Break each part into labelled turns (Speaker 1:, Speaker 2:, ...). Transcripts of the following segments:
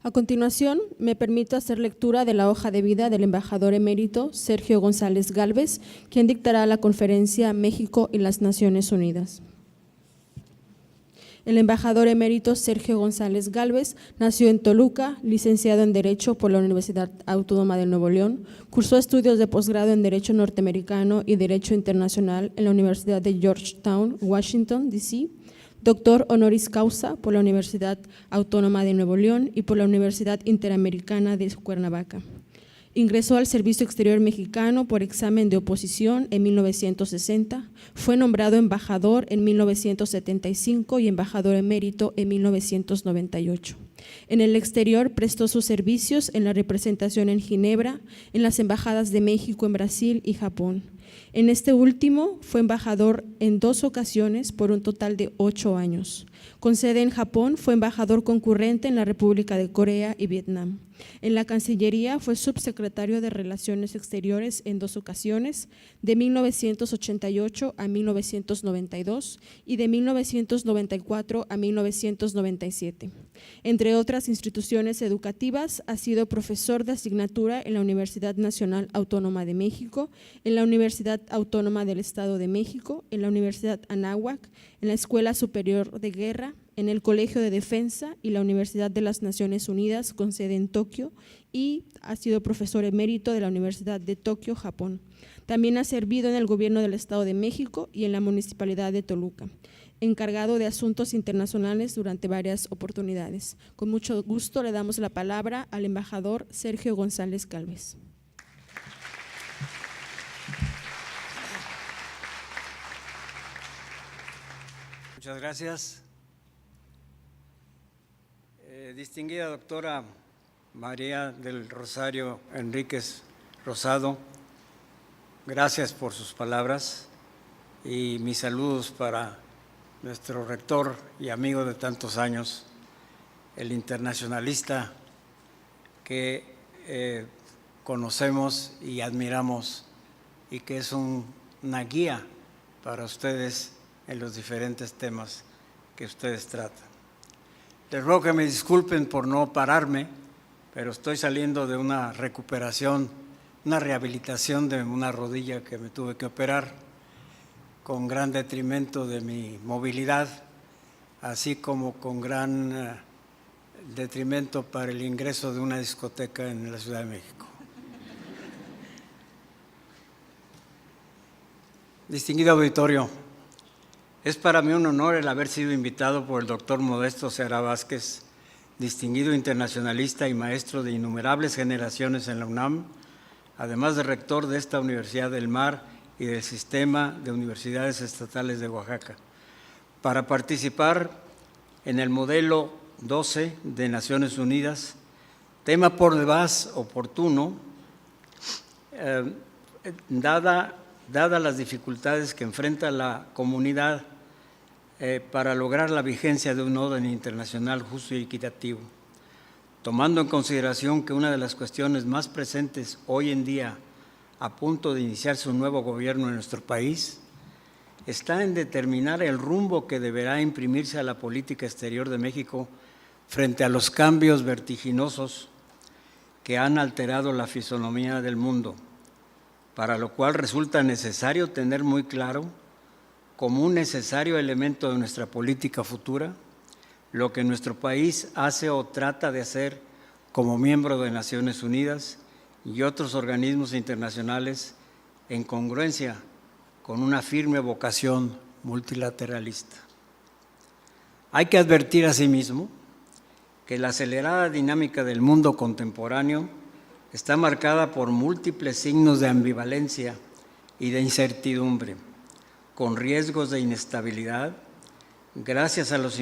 Speaker 1: A continuación, me permito hacer lectura de la hoja de vida del embajador emérito Sergio González Gálvez, quien dictará la conferencia México y las Naciones Unidas. El embajador emérito Sergio González Gálvez nació en Toluca, licenciado en Derecho por la Universidad Autónoma de Nuevo León, cursó estudios de posgrado en Derecho Norteamericano y Derecho Internacional en la Universidad de Georgetown, Washington, D.C., doctor honoris causa por la Universidad Autónoma de Nuevo León y por la Universidad Interamericana de Cuernavaca. Ingresó al Servicio Exterior Mexicano por examen de oposición en 1960, fue nombrado embajador en 1975 y embajador emérito en 1998. En el exterior prestó sus servicios en la representación en Ginebra, en las embajadas de México en Brasil y Japón. En este último fue embajador en 2 ocasiones por un total de 8 años. Con sede en Japón, fue embajador concurrente en la República de Corea y Vietnam. En la Cancillería fue subsecretario de Relaciones Exteriores en 2 ocasiones, de 1988 a 1992 y de 1994 a 1997. Entre otras instituciones educativas, ha sido profesor de asignatura en la Universidad Nacional Autónoma de México, en la Universidad Autónoma del Estado de México, en la Universidad Anáhuac, en la Escuela Superior de Guerra, en el Colegio de Defensa y la Universidad de las Naciones Unidas con sede en Tokio, y ha sido profesor emérito de la Universidad de Tokio, Japón. También ha servido en el Gobierno del Estado de México y en la Municipalidad de Toluca, encargado de asuntos internacionales durante varias oportunidades. Con mucho gusto le damos la palabra al embajador Sergio González Gálvez.
Speaker 2: Muchas gracias. Distinguida doctora María del Rosario Enríquez Rosado, gracias por sus palabras y mis saludos para nuestro rector y amigo de tantos años, el internacionalista que conocemos y admiramos y que es una guía para ustedes en los diferentes temas que ustedes tratan. Les ruego que me disculpen por no pararme, pero estoy saliendo de una recuperación, una rehabilitación de una rodilla que me tuve que operar, con gran detrimento de mi movilidad, así como con gran detrimento para el ingreso de una discoteca en la Ciudad de México. Distinguido auditorio, es para mí un honor el haber sido invitado por el doctor Modesto Seara Vázquez, distinguido internacionalista y maestro de innumerables generaciones en la UNAM, además de rector de esta Universidad del Mar y del Sistema de Universidades Estatales de Oaxaca, para participar en el modelo 12 de Naciones Unidas, tema por demás oportuno, dada las dificultades que enfrenta la comunidad para lograr la vigencia de un orden internacional justo y equitativo, tomando en consideración que una de las cuestiones más presentes hoy en día, a punto de iniciarse un nuevo gobierno en nuestro país, está en determinar el rumbo que deberá imprimirse a la política exterior de México frente a los cambios vertiginosos que han alterado la fisonomía del mundo, para lo cual resulta necesario tener muy claro, como un necesario elemento de nuestra política futura, lo que nuestro país hace o trata de hacer como miembro de Naciones Unidas y otros organismos internacionales en congruencia con una firme vocación multilateralista. Hay que advertir asimismo que la acelerada dinámica del mundo contemporáneo está marcada por múltiples signos de ambivalencia y de incertidumbre, con riesgos de inestabilidad, gracias a los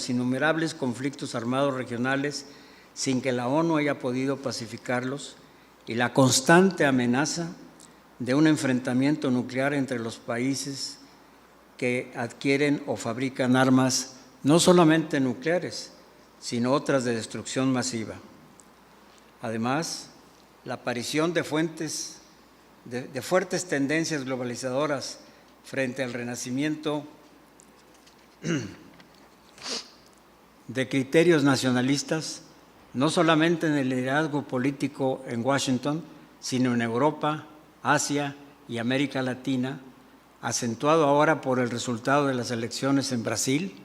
Speaker 2: innumerables conflictos armados regionales sin que la ONU haya podido pacificarlos y la constante amenaza de un enfrentamiento nuclear entre los países que adquieren o fabrican armas no solamente nucleares, sino otras de destrucción masiva. Además, la aparición de fuertes tendencias globalizadoras frente al renacimiento de criterios nacionalistas, no solamente en el liderazgo político en Washington, sino en Europa, Asia y América Latina, acentuado ahora por el resultado de las elecciones en Brasil,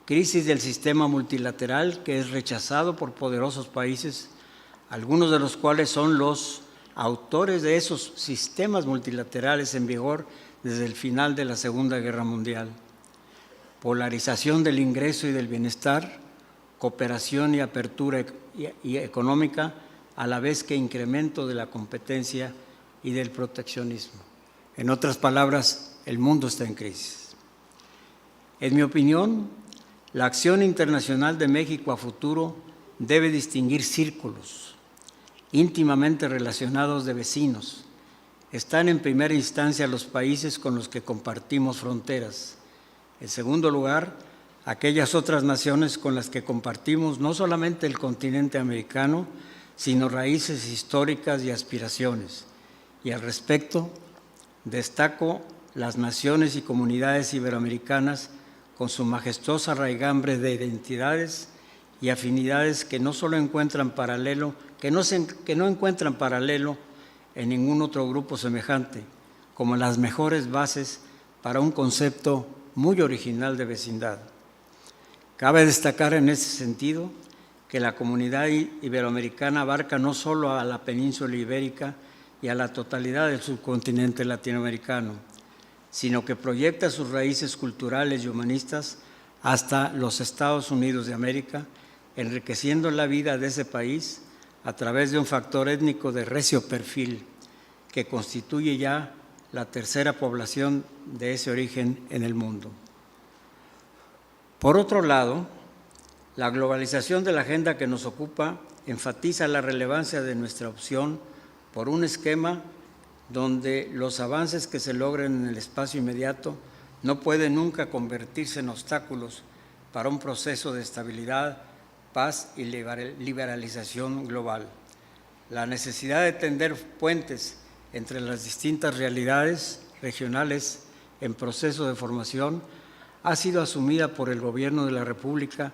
Speaker 2: crisis del sistema multilateral que es rechazado por poderosos países, algunos de los cuales son los autores de esos sistemas multilaterales en vigor desde el final de la Segunda Guerra Mundial. Polarización del ingreso y del bienestar, cooperación y apertura económica, a la vez que incremento de la competencia y del proteccionismo. En otras palabras, el mundo está en crisis. En mi opinión, la acción internacional de México a futuro debe distinguir círculos íntimamente relacionados de vecinos. Están en primera instancia los países con los que compartimos fronteras. En segundo lugar, aquellas otras naciones con las que compartimos no solamente el continente americano, sino raíces históricas y aspiraciones. Y al respecto, destaco las naciones y comunidades iberoamericanas con su majestuosa raigambre de identidades y afinidades que no encuentran paralelo en ningún otro grupo semejante, como las mejores bases para un concepto muy original de vecindad. Cabe destacar en ese sentido que la comunidad iberoamericana abarca no solo a la península ibérica y a la totalidad del subcontinente latinoamericano, sino que proyecta sus raíces culturales y humanistas hasta los Estados Unidos de América, enriqueciendo la vida de ese país a través de un factor étnico de recio perfil que constituye ya la tercera población de ese origen en el mundo. Por otro lado, la globalización de la agenda que nos ocupa enfatiza la relevancia de nuestra opción por un esquema donde los avances que se logren en el espacio inmediato no pueden nunca convertirse en obstáculos para un proceso de estabilidad, paz y liberalización global. La necesidad de tender puentes entre las distintas realidades regionales en proceso de formación ha sido asumida por el Gobierno de la República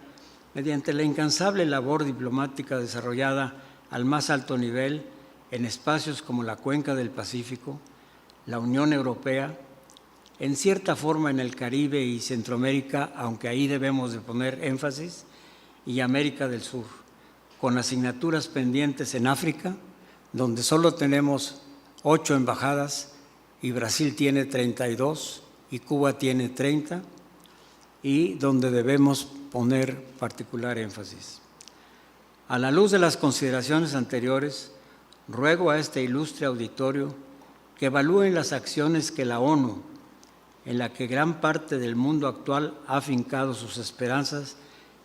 Speaker 2: mediante la incansable labor diplomática desarrollada al más alto nivel en espacios como la Cuenca del Pacífico, la Unión Europea, en cierta forma en el Caribe y Centroamérica, aunque ahí debemos de poner énfasis, y América del Sur, con asignaturas pendientes en África, donde solo tenemos 8 embajadas y Brasil tiene 32 y Cuba tiene 30, y donde debemos poner particular énfasis. A la luz de las consideraciones anteriores, ruego a este ilustre auditorio que evalúen las acciones que la ONU, en la que gran parte del mundo actual ha fincado sus esperanzas,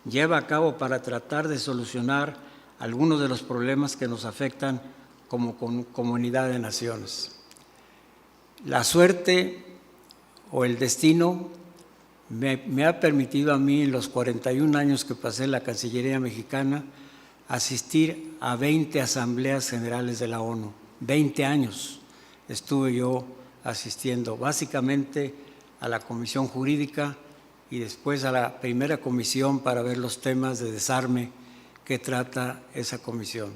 Speaker 2: lleva a cabo para tratar de solucionar algunos de los problemas que nos afectan como comunidad de naciones. La suerte o el destino me ha permitido a mí, en los 41 años que pasé en la Cancillería mexicana, asistir a 20 asambleas generales de la ONU. 20 años estuve yo asistiendo, básicamente a la Comisión Jurídica y después a la primera comisión para ver los temas de desarme que trata esa comisión.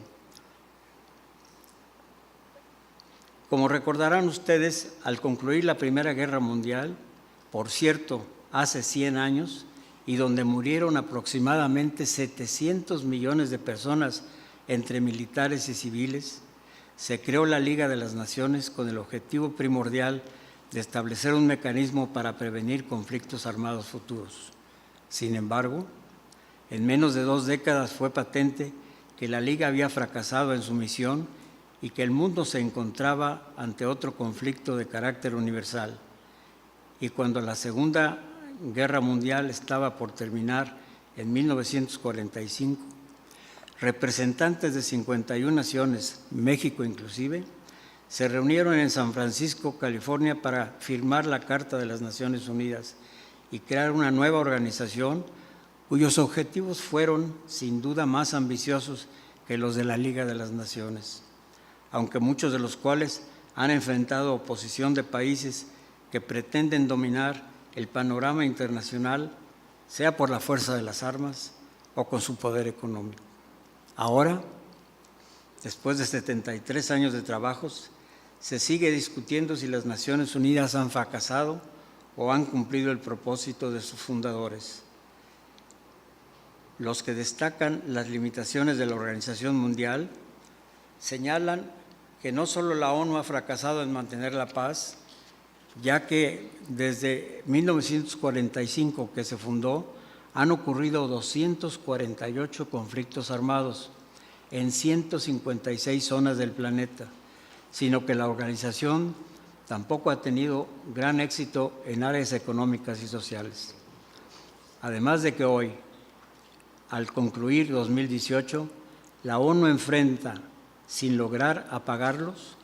Speaker 2: Como recordarán ustedes, al concluir la Primera Guerra Mundial, por cierto, hace 100 años, y donde murieron aproximadamente 700 millones de personas entre militares y civiles, se creó la Liga de las Naciones con el objetivo primordial de establecer un mecanismo para prevenir conflictos armados futuros. Sin embargo, en menos de 2 décadas fue patente que la Liga había fracasado en su misión y que el mundo se encontraba ante otro conflicto de carácter universal. Y cuando la Segunda Guerra Mundial estaba por terminar en 1945, representantes de 51 naciones, México inclusive, se reunieron en San Francisco, California, para firmar la Carta de las Naciones Unidas y crear una nueva organización cuyos objetivos fueron, sin duda, más ambiciosos que los de la Liga de las Naciones, aunque muchos de los cuales han enfrentado oposición de países que pretenden dominar el panorama internacional, sea por la fuerza de las armas o con su poder económico. Ahora, después de 73 años de trabajos, se sigue discutiendo si las Naciones Unidas han fracasado o han cumplido el propósito de sus fundadores. Los que destacan las limitaciones de la Organización Mundial señalan que no solo la ONU ha fracasado en mantener la paz, ya que desde 1945 que se fundó, han ocurrido 248 conflictos armados en 156 zonas del planeta, sino que la organización tampoco ha tenido gran éxito en áreas económicas y sociales. Además de que hoy, al concluir 2018, la ONU enfrenta, sin lograr apagarlos,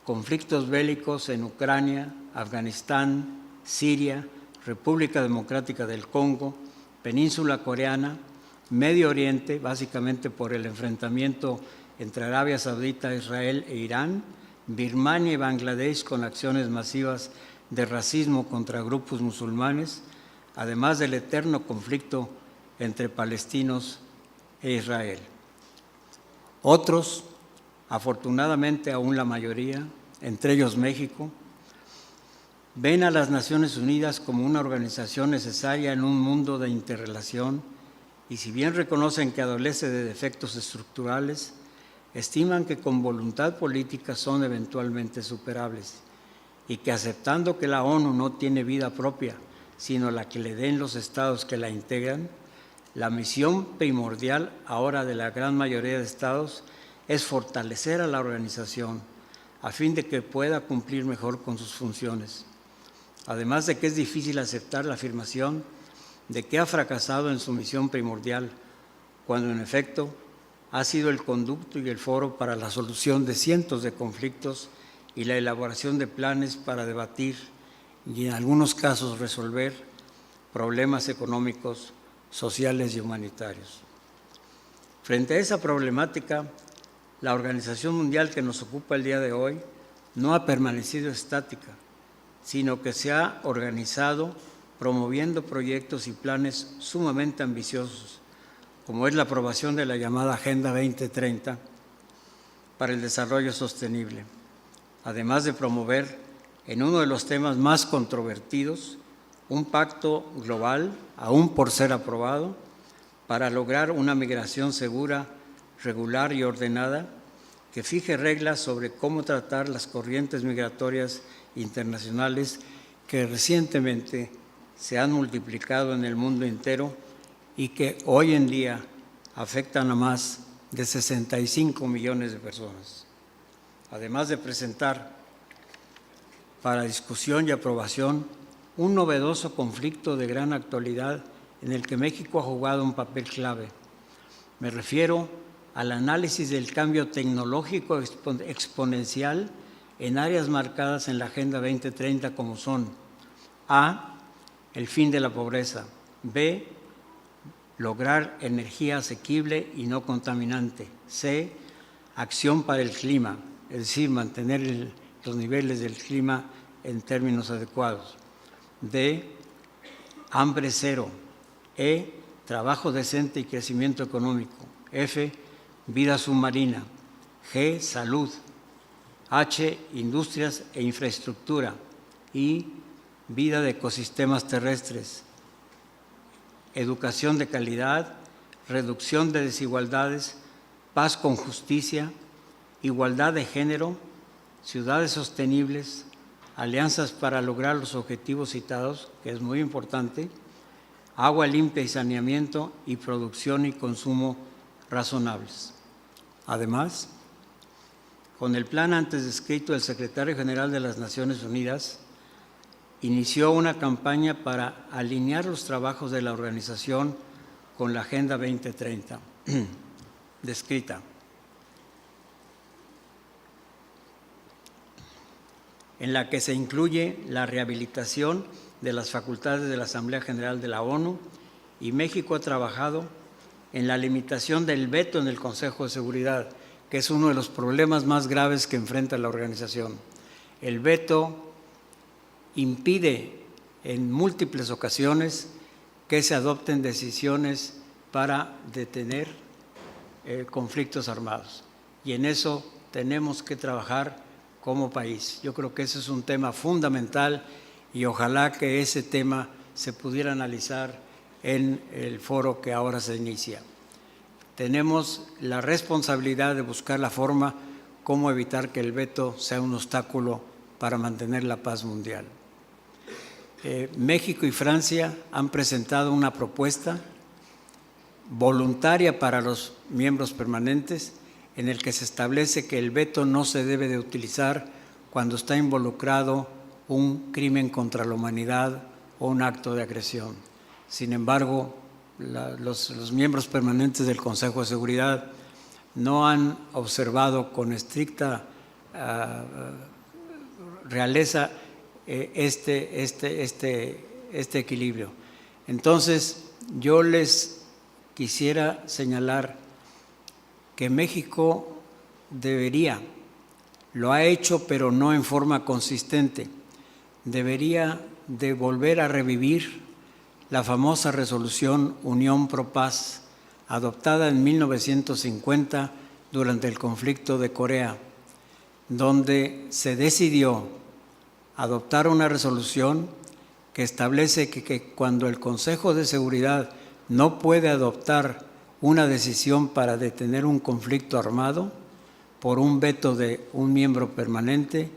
Speaker 2: conflictos bélicos en Ucrania, Afganistán, Siria, República Democrática del Congo, Península Coreana, Medio Oriente, básicamente por el enfrentamiento entre Arabia Saudita, Israel e Irán, Birmania y Bangladesh con acciones masivas de racismo contra grupos musulmanes, además del eterno conflicto entre palestinos e Israel. Otros, afortunadamente aún la mayoría, entre ellos México, ven a las Naciones Unidas como una organización necesaria en un mundo de interrelación y si bien reconocen que adolece de defectos estructurales, estiman que con voluntad política son eventualmente superables y que aceptando que la ONU no tiene vida propia, sino la que le den los estados que la integran, la misión primordial ahora de la gran mayoría de estados es fortalecer a la organización a fin de que pueda cumplir mejor con sus funciones. Además de que es difícil aceptar la afirmación de que ha fracasado en su misión primordial, cuando en efecto ha sido el conducto y el foro para la solución de cientos de conflictos y la elaboración de planes para debatir y en algunos casos resolver problemas económicos, sociales y humanitarios. Frente a esa problemática, la Organización Mundial que nos ocupa el día de hoy no ha permanecido estática, sino que se ha organizado promoviendo proyectos y planes sumamente ambiciosos, como es la aprobación de la llamada Agenda 2030 para el desarrollo sostenible, además de promover en uno de los temas más controvertidos un pacto global, aún por ser aprobado, para lograr una migración segura, regular y ordenada que fije reglas sobre cómo tratar las corrientes migratorias internacionales que recientemente se han multiplicado en el mundo entero y que hoy en día afectan a más de 65 millones de personas. Además de presentar para discusión y aprobación un novedoso conflicto de gran actualidad en el que México ha jugado un papel clave. Me refiero al análisis del cambio tecnológico exponencial en áreas marcadas en la Agenda 2030 como son A, el fin de la pobreza, B, lograr energía asequible y no contaminante, C, acción para el clima, es decir, mantener los niveles del clima en términos adecuados, D, hambre cero, E, trabajo decente y crecimiento económico, F, vida submarina, G, salud, H, industrias e infraestructura, I, vida de ecosistemas terrestres, educación de calidad, reducción de desigualdades, paz con justicia, igualdad de género, ciudades sostenibles, alianzas para lograr los objetivos citados, que es muy importante, agua limpia y saneamiento y producción y consumo razonables. Además, con el plan antes descrito, el secretario general de las Naciones Unidas inició una campaña para alinear los trabajos de la organización con la Agenda 2030 descrita, en la que se incluye la rehabilitación de las facultades de la Asamblea General de la ONU, y México ha trabajado en la limitación del veto en el Consejo de Seguridad, que es uno de los problemas más graves que enfrenta la organización. El veto impide en múltiples ocasiones que se adopten decisiones para detener conflictos armados. Y en eso tenemos que trabajar como país. Yo creo que ese es un tema fundamental y ojalá que ese tema se pudiera analizar en el foro que ahora se inicia. Tenemos la responsabilidad de buscar la forma cómo evitar que el veto sea un obstáculo para mantener la paz mundial. México y Francia han presentado una propuesta voluntaria para los miembros permanentes en el que se establece que el veto no se debe de utilizar cuando está involucrado un crimen contra la humanidad o un acto de agresión. Sin embargo, los miembros permanentes del Consejo de Seguridad no han observado con estricta realeza este equilibrio. Entonces, yo les quisiera señalar que México debería, lo ha hecho pero no en forma consistente, debería de volver a revivir la famosa resolución Unión Pro Paz, adoptada en 1950 durante el conflicto de Corea, donde se decidió adoptar una resolución que establece que cuando el Consejo de Seguridad no puede adoptar una decisión para detener un conflicto armado por un veto de un miembro permanente,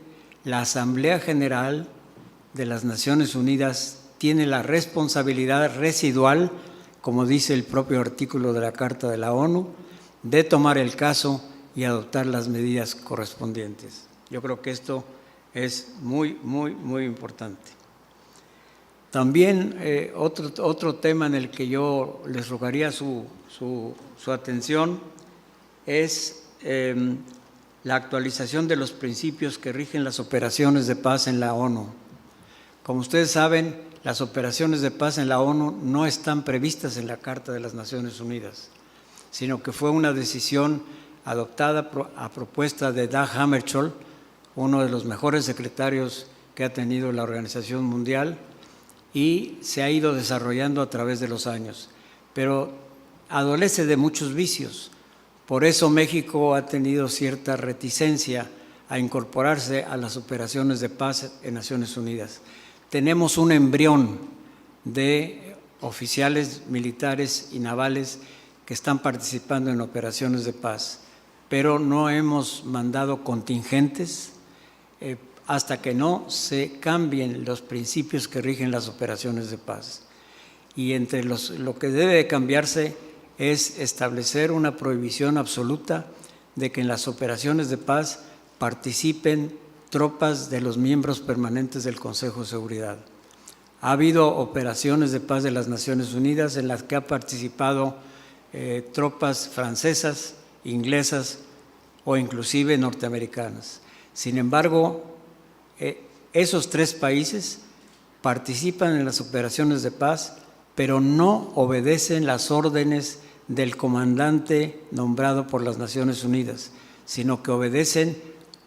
Speaker 2: la Asamblea General de las Naciones Unidas tiene la responsabilidad residual, como dice el propio artículo de la Carta de la ONU, de tomar el caso y adoptar las medidas correspondientes. Yo creo que esto es muy importante. También otro tema en el que yo les rogaría su atención es la actualización de los principios que rigen las operaciones de paz en la ONU. Como ustedes saben, las operaciones de paz en la ONU no están previstas en la Carta de las Naciones Unidas, sino que fue una decisión adoptada a propuesta de Dag Hammarskjöld, uno de los mejores secretarios que ha tenido la Organización Mundial, y se ha ido desarrollando a través de los años, pero adolece de muchos vicios. Por eso México ha tenido cierta reticencia a incorporarse a las operaciones de paz en Naciones Unidas. Tenemos un embrión de oficiales militares y navales que están participando en operaciones de paz, pero no hemos mandado contingentes hasta que no se cambien los principios que rigen las operaciones de paz. Y entre lo que debe de cambiarse es establecer una prohibición absoluta de que en las operaciones de paz participen tropas de los miembros permanentes del Consejo de Seguridad. Ha habido operaciones de paz de las Naciones Unidas en las que ha participado tropas francesas, inglesas o inclusive norteamericanas. Sin embargo, esos tres países participan en las operaciones de paz, pero no obedecen las órdenes del comandante nombrado por las Naciones Unidas, sino que obedecen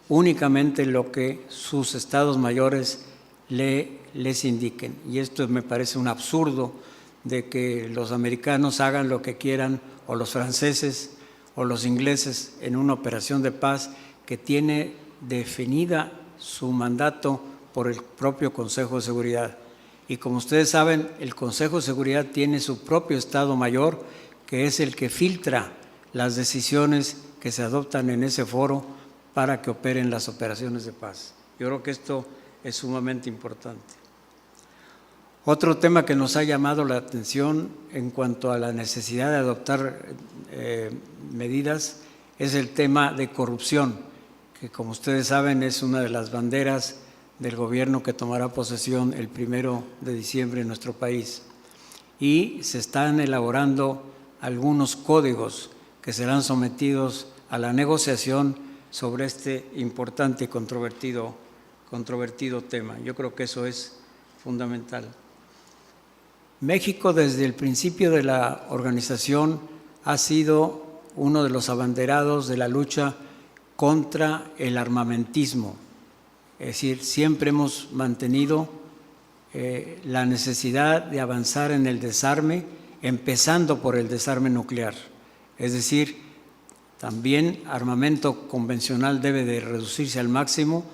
Speaker 2: únicamente lo que sus estados mayores les indiquen. Y esto me parece un absurdo de que los americanos hagan lo que quieran, o los franceses o los ingleses, en una operación de paz que tiene definida su mandato por el propio Consejo de Seguridad. Y como ustedes saben, el Consejo de Seguridad tiene su propio Estado Mayor, que es el que filtra las decisiones que se adoptan en ese foro para que operen las operaciones de paz. Yo creo que esto es sumamente importante. Otro tema que nos ha llamado la atención en cuanto a la necesidad de adoptar medidas es el tema de corrupción, que como ustedes saben es una de las banderas del gobierno que tomará posesión el 1 de diciembre en nuestro país. Y se están elaborando algunos códigos que serán sometidos a la negociación sobre este importante y controvertido tema. Yo creo que eso es fundamental. México, desde el principio de la organización, ha sido uno de los abanderados de la lucha contra el armamentismo. Es decir, siempre hemos mantenido la necesidad de avanzar en el desarme, empezando por el desarme nuclear. Es decir, también armamento convencional debe de reducirse al máximo,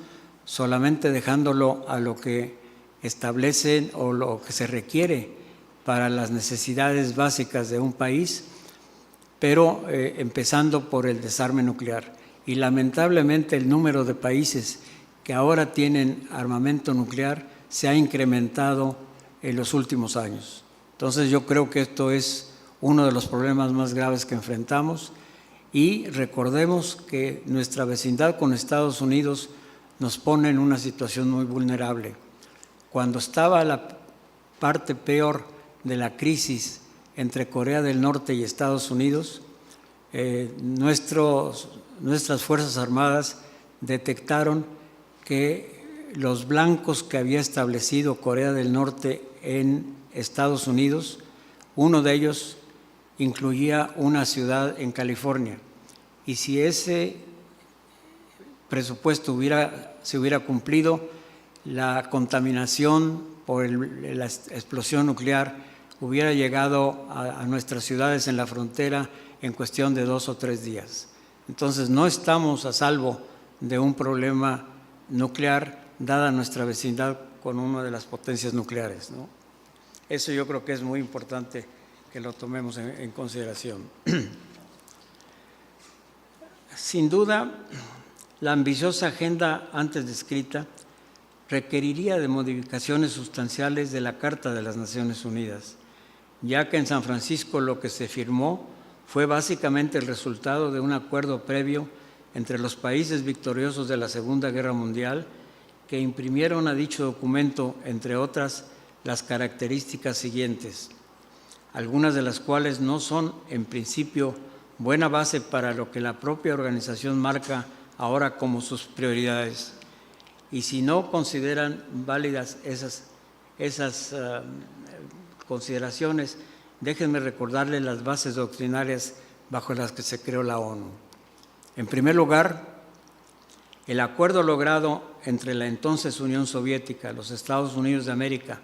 Speaker 2: solamente dejándolo a lo que establecen o lo que se requiere para las necesidades básicas de un país, pero empezando por el desarme nuclear. Y lamentablemente el número de países que ahora tienen armamento nuclear se ha incrementado en los últimos años. Entonces yo creo que esto es uno de los problemas más graves que enfrentamos, y recordemos que nuestra vecindad con Estados Unidos nos pone en una situación muy vulnerable. Cuando estaba la parte peor de la crisis entre Corea del Norte y Estados Unidos, nuestras Fuerzas Armadas detectaron que los blancos que había establecido Corea del Norte en Estados Unidos, uno de ellos incluía una ciudad en California, y si ese presupuesto se hubiera cumplido, la contaminación por la explosión nuclear hubiera llegado a nuestras ciudades en la frontera en cuestión de 2 o 3 días. Entonces no estamos a salvo de un problema nuclear, dada nuestra vecindad con una de las potencias nucleares, ¿no? Eso yo creo que es muy importante que lo tomemos en consideración. Sin duda, la ambiciosa agenda antes descrita requeriría de modificaciones sustanciales de la Carta de las Naciones Unidas, ya que en San Francisco lo que se firmó fue básicamente el resultado de un acuerdo previo entre los países victoriosos de la Segunda Guerra Mundial, que imprimieron a dicho documento, entre otras, las características siguientes, algunas de las cuales no son, en principio, buena base para lo que la propia organización marca ahora como sus prioridades. Y si no consideran válidas esas consideraciones, déjenme recordarles las bases doctrinarias bajo las que se creó la ONU. En primer lugar, el acuerdo logrado entre la entonces Unión Soviética, los Estados Unidos de América,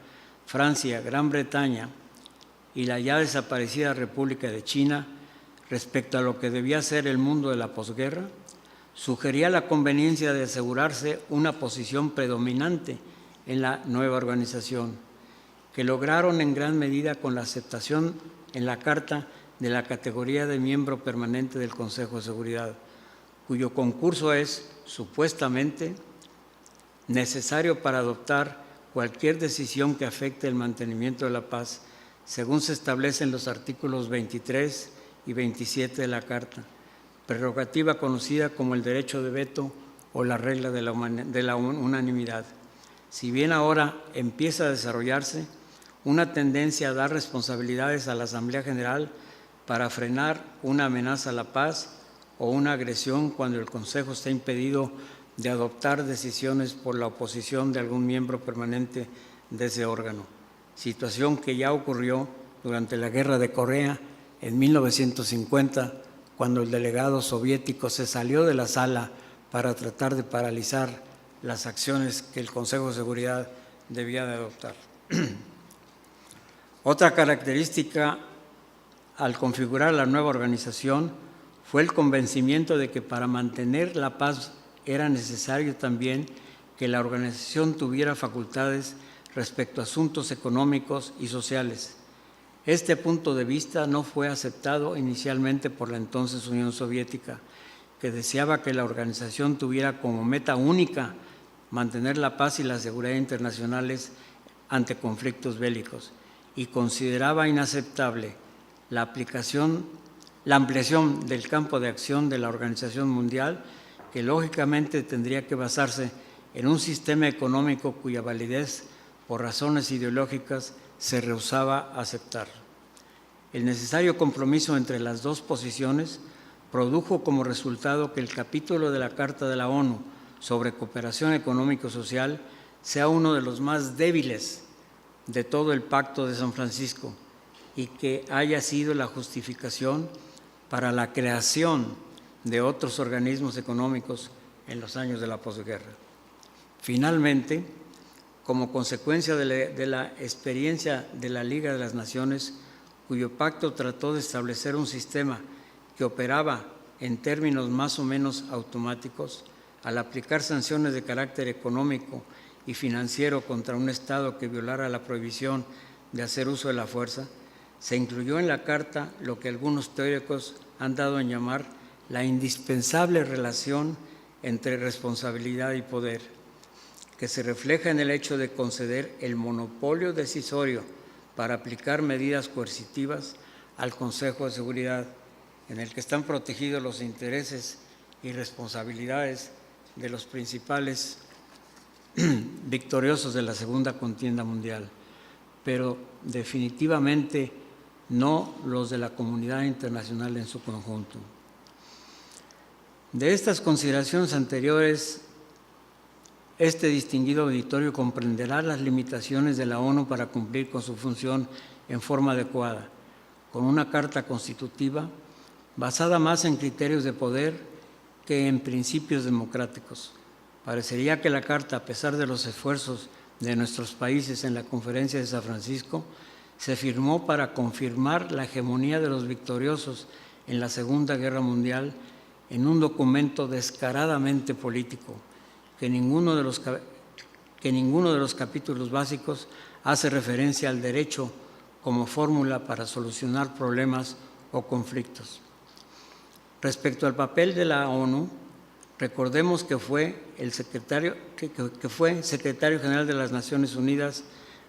Speaker 2: Francia, Gran Bretaña y la ya desaparecida República de China respecto a lo que debía ser el mundo de la posguerra, sugería la conveniencia de asegurarse una posición predominante en la nueva organización, que lograron en gran medida con la aceptación en la Carta de la categoría de miembro permanente del Consejo de Seguridad, cuyo concurso es, supuestamente, necesario para adoptar cualquier decisión que afecte el mantenimiento de la paz, según se establecen los artículos 23 y 27 de la Carta, prerrogativa conocida como el derecho de veto o la regla de la unanimidad. Si bien ahora empieza a desarrollarse una tendencia a dar responsabilidades a la Asamblea General para frenar una amenaza a la paz o una agresión cuando el Consejo está impedido de adoptar decisiones por la oposición de algún miembro permanente de ese órgano, situación que ya ocurrió durante la Guerra de Corea en 1950, cuando el delegado soviético se salió de la sala para tratar de paralizar las acciones que el Consejo de Seguridad debía de adoptar. Otra característica al configurar la nueva organización fue el convencimiento de que para mantener la paz era necesario también que la organización tuviera facultades respecto a asuntos económicos y sociales. Este punto de vista no fue aceptado inicialmente por la entonces Unión Soviética, que deseaba que la organización tuviera como meta única mantener la paz y la seguridad internacionales ante conflictos bélicos, y consideraba inaceptable la ampliación del campo de acción de la Organización Mundial, que lógicamente tendría que basarse en un sistema económico cuya validez, por razones ideológicas, se rehusaba a aceptar. El necesario compromiso entre las dos posiciones produjo como resultado que el capítulo de la Carta de la ONU sobre cooperación económico-social sea uno de los más débiles de todo el Pacto de San Francisco, y que haya sido la justificación para la creación de otros organismos económicos en los años de la posguerra. Finalmente, como consecuencia de la experiencia de la Liga de las Naciones, cuyo pacto trató de establecer un sistema que operaba en términos más o menos automáticos, al aplicar sanciones de carácter económico y financiero contra un Estado que violara la prohibición de hacer uso de la fuerza, se incluyó en la Carta lo que algunos teóricos han dado en llamar la indispensable relación entre responsabilidad y poder, que se refleja en el hecho de conceder el monopolio decisorio para aplicar medidas coercitivas al Consejo de Seguridad, en el que están protegidos los intereses y responsabilidades de los principales victoriosos de la Segunda Contienda Mundial, pero definitivamente no los de la comunidad internacional en su conjunto. De estas consideraciones anteriores, este distinguido auditorio comprenderá las limitaciones de la ONU para cumplir con su función en forma adecuada, con una Carta Constitutiva basada más en criterios de poder que en principios democráticos. Parecería que la Carta, a pesar de los esfuerzos de nuestros países en la Conferencia de San Francisco, se firmó para confirmar la hegemonía de los victoriosos en la Segunda Guerra Mundial en un documento descaradamente político, que ninguno de los capítulos básicos hace referencia al derecho como fórmula para solucionar problemas o conflictos. Respecto al papel de la ONU, recordemos que fue secretario general de las Naciones Unidas,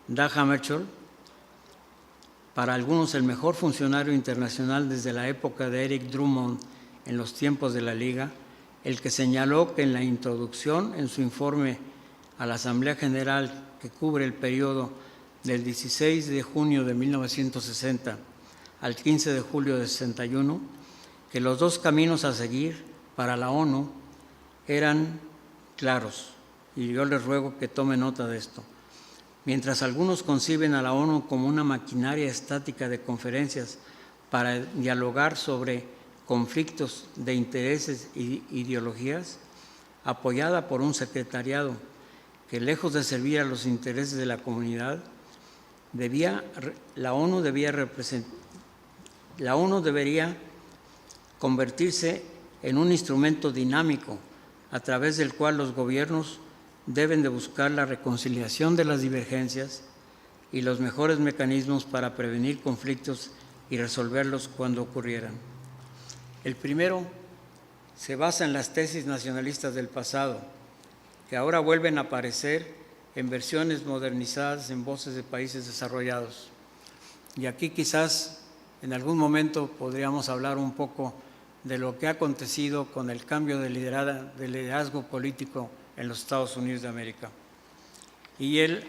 Speaker 2: Dag Hammarskjöld, para algunos el mejor funcionario internacional desde la época de Eric Drummond en los tiempos de la Liga, el que señaló que en la introducción en su informe a la Asamblea General, que cubre el periodo del 16 de junio de 1960 al 15 de julio de 61, que los dos caminos a seguir para la ONU eran claros, y yo les ruego que tomen nota de esto. Mientras algunos conciben a la ONU como una maquinaria estática de conferencias para dialogar sobre conflictos de intereses e ideologías, apoyada por un secretariado que, lejos de servir a los intereses de la comunidad, la ONU debería convertirse en un instrumento dinámico a través del cual los gobiernos deben de buscar la reconciliación de las divergencias y los mejores mecanismos para prevenir conflictos y resolverlos cuando ocurrieran. El primero se basa en las tesis nacionalistas del pasado, que ahora vuelven a aparecer en versiones modernizadas en voces de países desarrollados. Y aquí quizás en algún momento podríamos hablar un poco de lo que ha acontecido con el cambio de liderazgo político en los Estados Unidos de América. Y el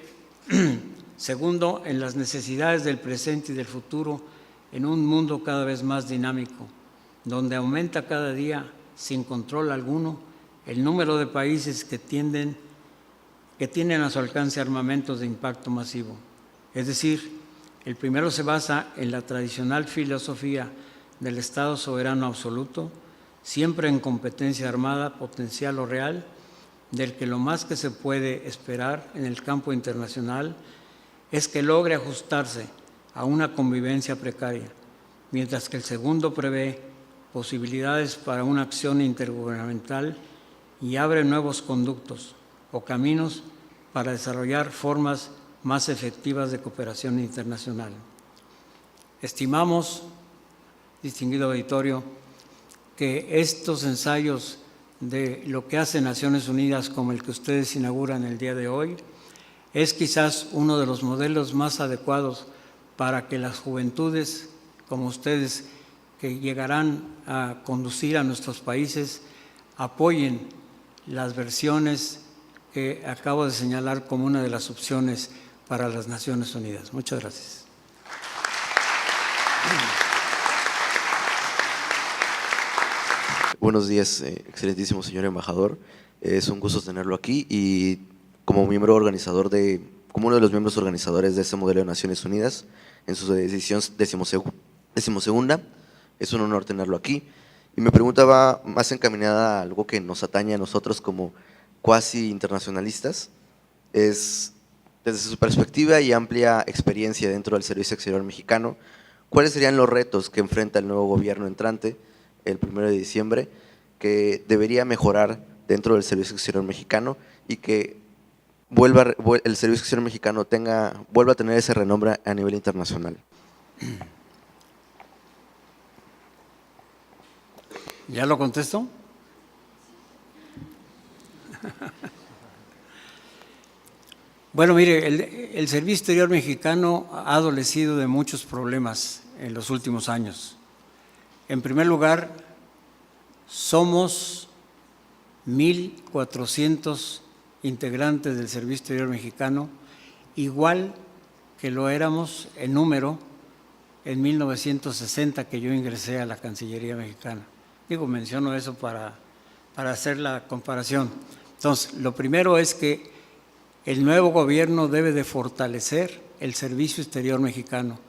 Speaker 2: segundo, en las necesidades del presente y del futuro en un mundo cada vez más dinámico, donde aumenta cada día, sin control alguno, el número de países que tienen a su alcance armamentos de impacto masivo. Es decir, el primero se basa en la tradicional filosofía del Estado soberano absoluto, siempre en competencia armada, potencial o real, del que lo más que se puede esperar en el campo internacional es que logre ajustarse a una convivencia precaria, mientras que el segundo prevé posibilidades para una acción intergubernamental y abre nuevos conductos o caminos para desarrollar formas más efectivas de cooperación internacional. Estimamos, distinguido auditorio, que estos ensayos de lo que hace Naciones Unidas, como el que ustedes inauguran el día de hoy, es quizás uno de los modelos más adecuados para que las juventudes como ustedes, que llegarán a conducir a nuestros países, apoyen las versiones que acabo de señalar como una de las opciones para las Naciones Unidas. Muchas gracias.
Speaker 3: Buenos días, excelentísimo señor embajador. Es un gusto tenerlo aquí y como miembro organizador como uno de los miembros organizadores de este modelo de Naciones Unidas en su edición decimosegunda, es un honor tenerlo aquí. Y mi pregunta va más encaminada a algo que nos atañe a nosotros como cuasi internacionalistas, es Desde su perspectiva y amplia experiencia dentro del Servicio Exterior Mexicano, ¿cuáles serían los retos que enfrenta el nuevo gobierno entrante el 1 de diciembre que debería mejorar dentro del Servicio Exterior Mexicano y que el Servicio Exterior Mexicano vuelva a tener ese renombre a nivel internacional?
Speaker 2: ¿Ya lo contesto? Bueno, mire, el Servicio Exterior Mexicano ha adolecido de muchos problemas en los últimos años. En primer lugar, somos 1,400 integrantes del Servicio Exterior Mexicano, igual que lo éramos en número en 1960, que yo ingresé a la Cancillería Mexicana. Menciono eso para hacer la comparación. Entonces, lo primero es que el nuevo gobierno debe de fortalecer el Servicio Exterior Mexicano.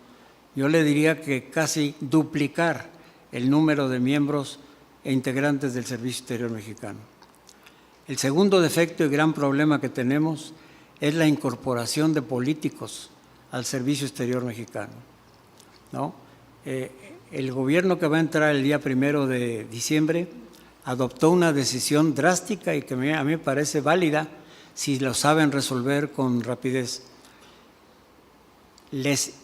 Speaker 2: Yo le diría que casi duplicar el número de miembros e integrantes del Servicio Exterior Mexicano. El segundo defecto y gran problema que tenemos es la incorporación de políticos al Servicio Exterior Mexicano, ¿no? El gobierno que va a entrar el día 1 de diciembre adoptó una decisión drástica y que a mí me parece válida si lo saben resolver con rapidez. Les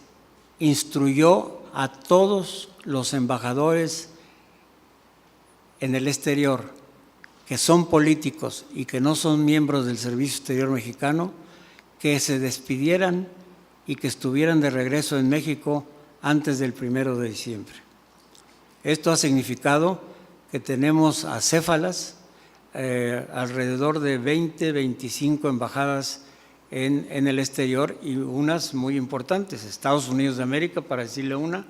Speaker 2: instruyó a todos los embajadores en el exterior que son políticos y que no son miembros del Servicio Exterior Mexicano que se despidieran y que estuvieran de regreso en México antes del 1 de diciembre. Esto ha significado que tenemos acéfalas, alrededor de 20, 25 embajadas en el exterior y unas muy importantes, Estados Unidos de América, para decirle una.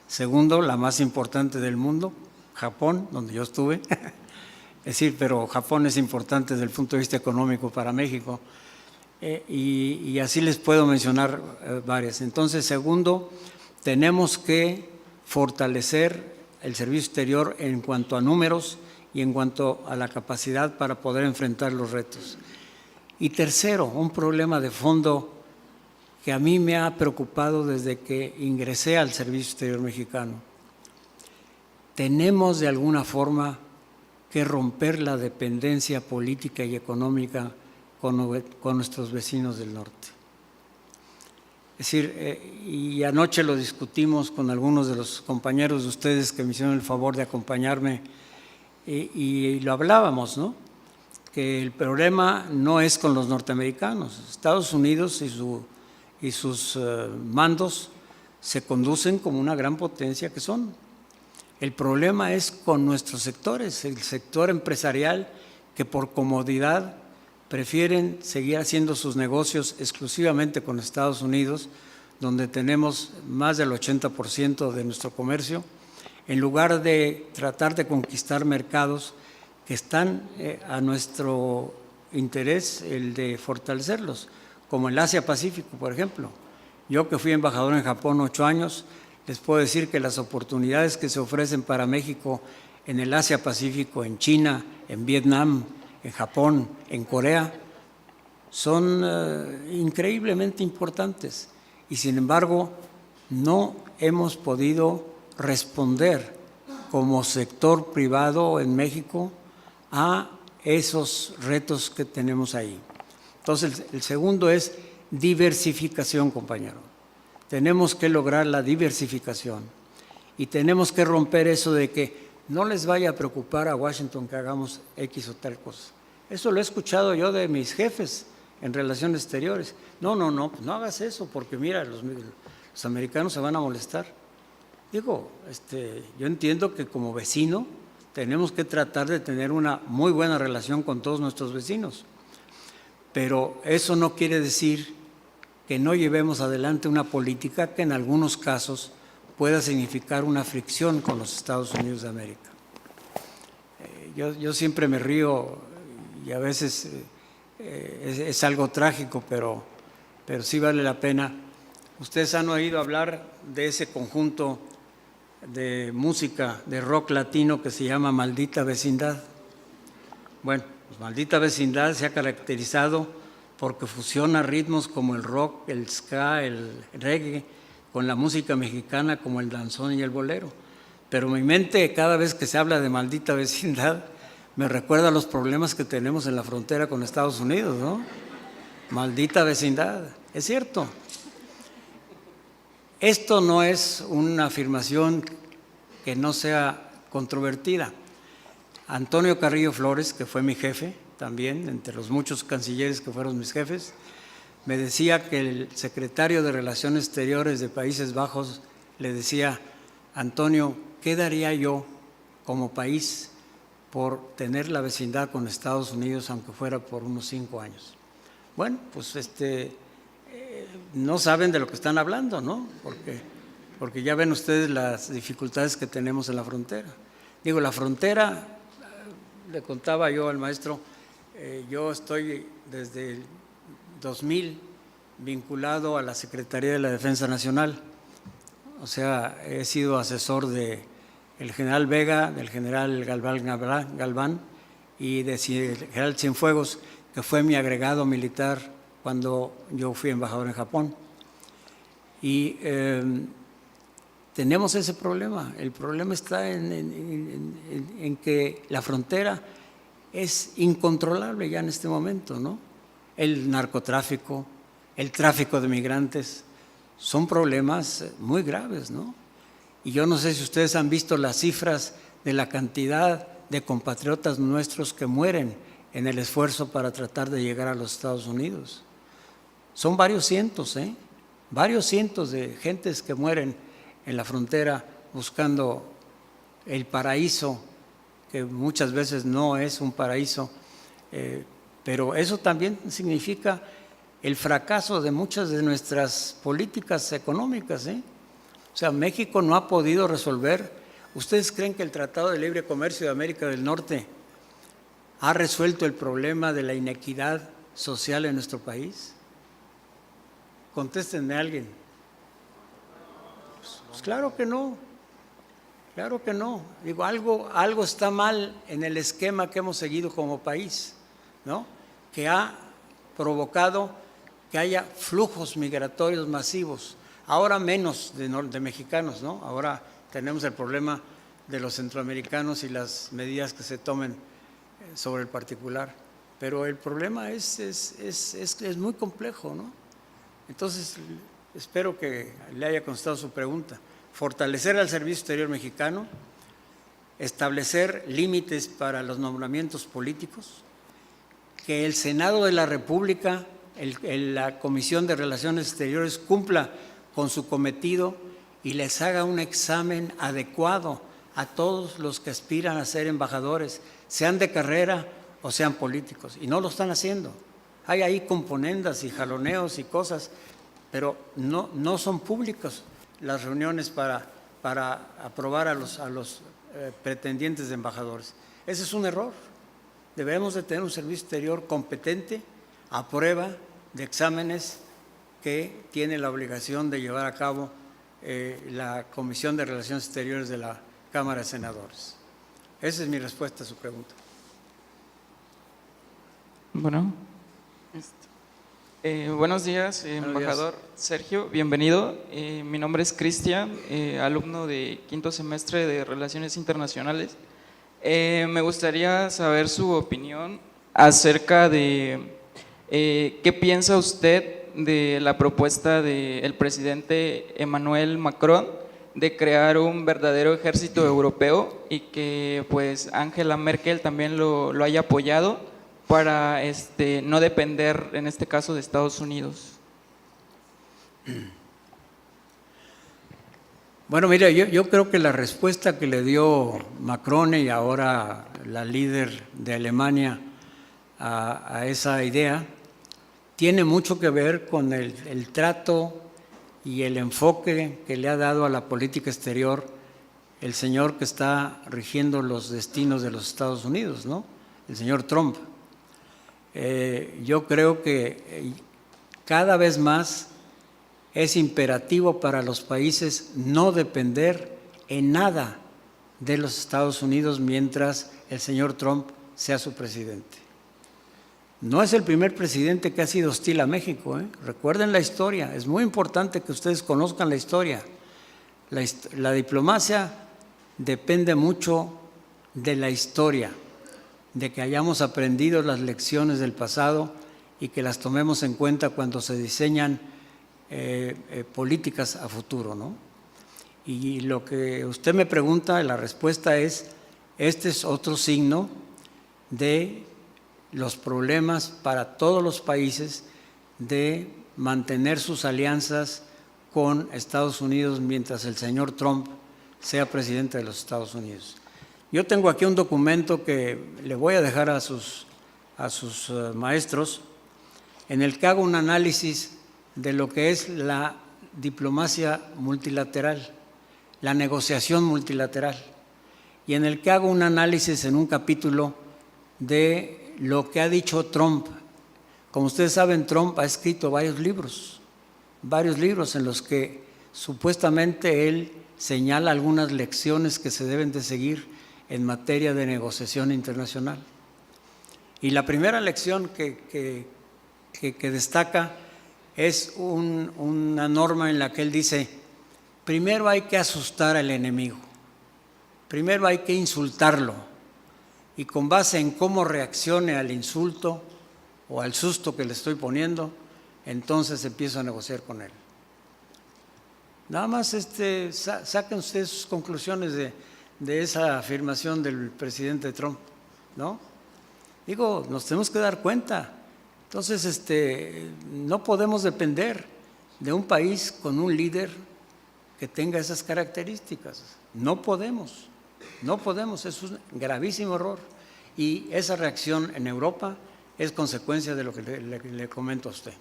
Speaker 2: Segundo, la más importante del mundo, Japón, donde yo estuve. Es decir, pero Japón es importante desde el punto de vista económico para México. Y así les puedo mencionar varias. Entonces, segundo, tenemos que fortalecer el servicio exterior en cuanto a números y en cuanto a la capacidad para poder enfrentar los retos. Y tercero, un problema de fondo que a mí me ha preocupado desde que ingresé al Servicio Exterior Mexicano. Tenemos de alguna forma que romper la dependencia política y económica con nuestros vecinos del norte. Es decir, y anoche lo discutimos con algunos de los compañeros de ustedes que me hicieron el favor de acompañarme y lo hablábamos, ¿no? Que el problema no es con los norteamericanos. Estados Unidos y sus mandos se conducen como una gran potencia que son. El problema es con nuestros sectores, el sector empresarial que por comodidad prefieren seguir haciendo sus negocios exclusivamente con Estados Unidos, donde tenemos más del 80% de nuestro comercio, en lugar de tratar de conquistar mercados que están a nuestro interés, el de fortalecerlos, como el Asia-Pacífico, por ejemplo. Yo que fui embajador en Japón 8 años, les puedo decir que las oportunidades que se ofrecen para México en el Asia-Pacífico, en China, en Vietnam, en Japón, en Corea, son increíblemente importantes y sin embargo no hemos podido responder como sector privado en México a esos retos que tenemos ahí. Entonces, el segundo es diversificación, compañero. Tenemos que lograr la diversificación y tenemos que romper eso de que no les vaya a preocupar a Washington que hagamos X o tal cosa. Eso lo he escuchado yo de mis jefes en relaciones exteriores. No hagas eso porque mira, los americanos se van a molestar. Digo, yo entiendo que como vecino tenemos que tratar de tener una muy buena relación con todos nuestros vecinos, pero eso no quiere decir que no llevemos adelante una política que en algunos casos pueda significar una fricción con los Estados Unidos de América. Yo siempre me río y a veces es algo trágico, pero sí vale la pena. Ustedes han oído hablar de ese conjunto de música, de rock latino que se llama Maldita Vecindad. Bueno, pues Maldita Vecindad se ha caracterizado porque fusiona ritmos como el rock, el ska, el reggae, con la música mexicana como el danzón y el bolero. Pero mi mente, cada vez que se habla de maldita vecindad, me recuerda los problemas que tenemos en la frontera con Estados Unidos, ¿no? Maldita vecindad, es cierto. Esto no es una afirmación que no sea controvertida. Antonio Carrillo Flores, que fue mi jefe también, entre los muchos cancilleres que fueron mis jefes, me decía que el secretario de Relaciones Exteriores de Países Bajos le decía: Antonio, ¿qué daría yo como país por tener la vecindad con Estados Unidos, aunque fuera por unos 5 años? Bueno, pues no saben de lo que están hablando, ¿no? Porque ya ven ustedes las dificultades que tenemos en la frontera. Digo, la frontera, le contaba yo al maestro, yo estoy desde el 2000 vinculado a la Secretaría de la Defensa Nacional. O sea, he sido asesor del general Vega, del general Galván y del general Cienfuegos, que fue mi agregado militar cuando yo fui embajador en Japón. Y tenemos ese problema. El problema está en que la frontera es incontrolable ya en este momento, ¿no? El narcotráfico, el tráfico de migrantes, son problemas muy graves, ¿no? Y yo no sé si ustedes han visto las cifras de la cantidad de compatriotas nuestros que mueren en el esfuerzo para tratar de llegar a los Estados Unidos. Son varios cientos, varios cientos de gentes que mueren en la frontera buscando el paraíso, que muchas veces no es un paraíso, pero eso también significa el fracaso de muchas de nuestras políticas económicas, O sea, México no ha podido resolver. ¿Ustedes creen que el Tratado de Libre Comercio de América del Norte ha resuelto el problema de la inequidad social en nuestro país? Contéstenme a alguien. Pues claro que no, claro que no. Digo, algo está mal en el esquema que hemos seguido como país, ¿no? Que ha provocado que haya flujos migratorios masivos. Ahora menos de mexicanos, ¿no? Ahora tenemos el problema de los centroamericanos y las medidas que se tomen sobre el particular. Pero el problema es muy complejo, ¿no? Entonces, espero que le haya contestado su pregunta. Fortalecer al Servicio Exterior mexicano, establecer límites para los nombramientos políticos, que el Senado de la República, la Comisión de Relaciones Exteriores cumpla con su cometido y les haga un examen adecuado a todos los que aspiran a ser embajadores, sean de carrera o sean políticos, y no lo están haciendo. Hay ahí componendas y jaloneos y cosas, pero no son públicos las reuniones para aprobar a los pretendientes de embajadores. Ese es un error. Debemos de tener un servicio exterior competente, a prueba de exámenes que tiene la obligación de llevar a cabo la Comisión de Relaciones Exteriores de la Cámara de Senadores. Esa es mi respuesta a su pregunta.
Speaker 4: Bueno, buenos días, embajador Sergio, bienvenido. Mi nombre es Cristian, alumno de 5º semestre de Relaciones Internacionales. Me gustaría saber su opinión acerca de qué piensa usted de la propuesta del presidente Emmanuel Macron de crear un verdadero ejército europeo y que pues Angela Merkel también lo haya apoyado para no depender en este caso de Estados Unidos.
Speaker 2: Bueno, mira, yo creo que la respuesta que le dio Macron y ahora la líder de Alemania a esa idea tiene mucho que ver con el trato y el enfoque que le ha dado a la política exterior el señor que está rigiendo los destinos de los Estados Unidos, ¿no? El señor Trump. Yo creo que cada vez más es imperativo para los países no depender en nada de los Estados Unidos mientras el señor Trump sea su presidente. no es el primer presidente que ha sido hostil a México, ¿eh? Recuerden la historia, es muy importante que ustedes conozcan la historia. La diplomacia depende mucho de la historia, de que hayamos aprendido las lecciones del pasado y que las tomemos en cuenta cuando se diseñan políticas a futuro, ¿no? Y lo que usted me pregunta, la respuesta es, este es otro signo de los problemas para todos los países de mantener sus alianzas con Estados Unidos mientras el señor Trump sea presidente de los Estados Unidos. Yo tengo aquí un documento que le voy a dejar a sus maestros, en el que hago un análisis de lo que es la diplomacia multilateral, la negociación multilateral, y en el que hago un análisis en un capítulo de lo que ha dicho Trump. Como ustedes saben, Trump ha escrito varios libros en los que supuestamente él señala algunas lecciones que se deben de seguir en materia de negociación internacional. Y la primera lección que destaca es una norma en la que él dice, primero hay que asustar al enemigo, primero hay que insultarlo, y con base en cómo reaccione al insulto o al susto que le estoy poniendo, entonces empiezo a negociar con él. Nada más saquen ustedes sus conclusiones de esa afirmación del presidente Trump, ¿no? Digo, nos tenemos que dar cuenta. Entonces, no podemos depender de un país con un líder que tenga esas características. No podemos, es un gravísimo error. Y esa reacción en Europa es consecuencia de lo que le comento a usted.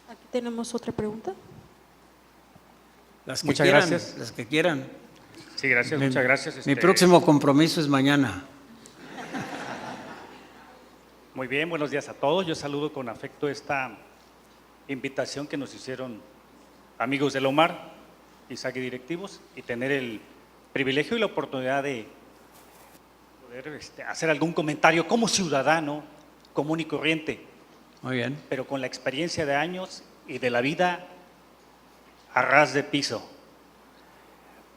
Speaker 1: Aquí tenemos otra pregunta.
Speaker 2: Las que
Speaker 5: Muchas
Speaker 2: quieran,
Speaker 5: gracias.
Speaker 2: las que quieran.
Speaker 5: Sí, gracias, muchas gracias.
Speaker 2: Mi próximo compromiso es mañana.
Speaker 5: Muy bien, buenos días a todos. Yo saludo con afecto esta invitación que nos hicieron amigos de la UMAR, ISAGI directivos, y tener el privilegio y la oportunidad de poder hacer algún comentario como ciudadano común y corriente,
Speaker 2: Muy bien.
Speaker 5: pero con la experiencia de años y de la vida a ras de piso.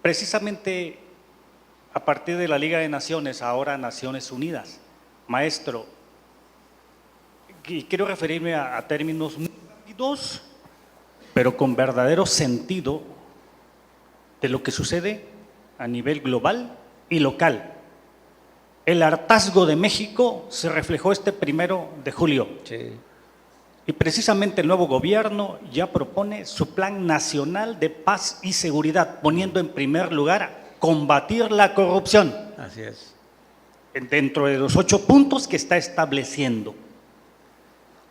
Speaker 5: Precisamente a partir de la Liga de Naciones, ahora Naciones Unidas, maestro, y quiero referirme a términos muy rápidos, pero con verdadero sentido de lo que sucede a nivel global y local. El hartazgo de México se reflejó este 1 de julio.
Speaker 2: Sí.
Speaker 5: Y precisamente el nuevo gobierno ya propone su Plan Nacional de Paz y Seguridad, poniendo en primer lugar combatir la corrupción.
Speaker 2: Así es.
Speaker 5: Dentro de los 8 puntos que está estableciendo.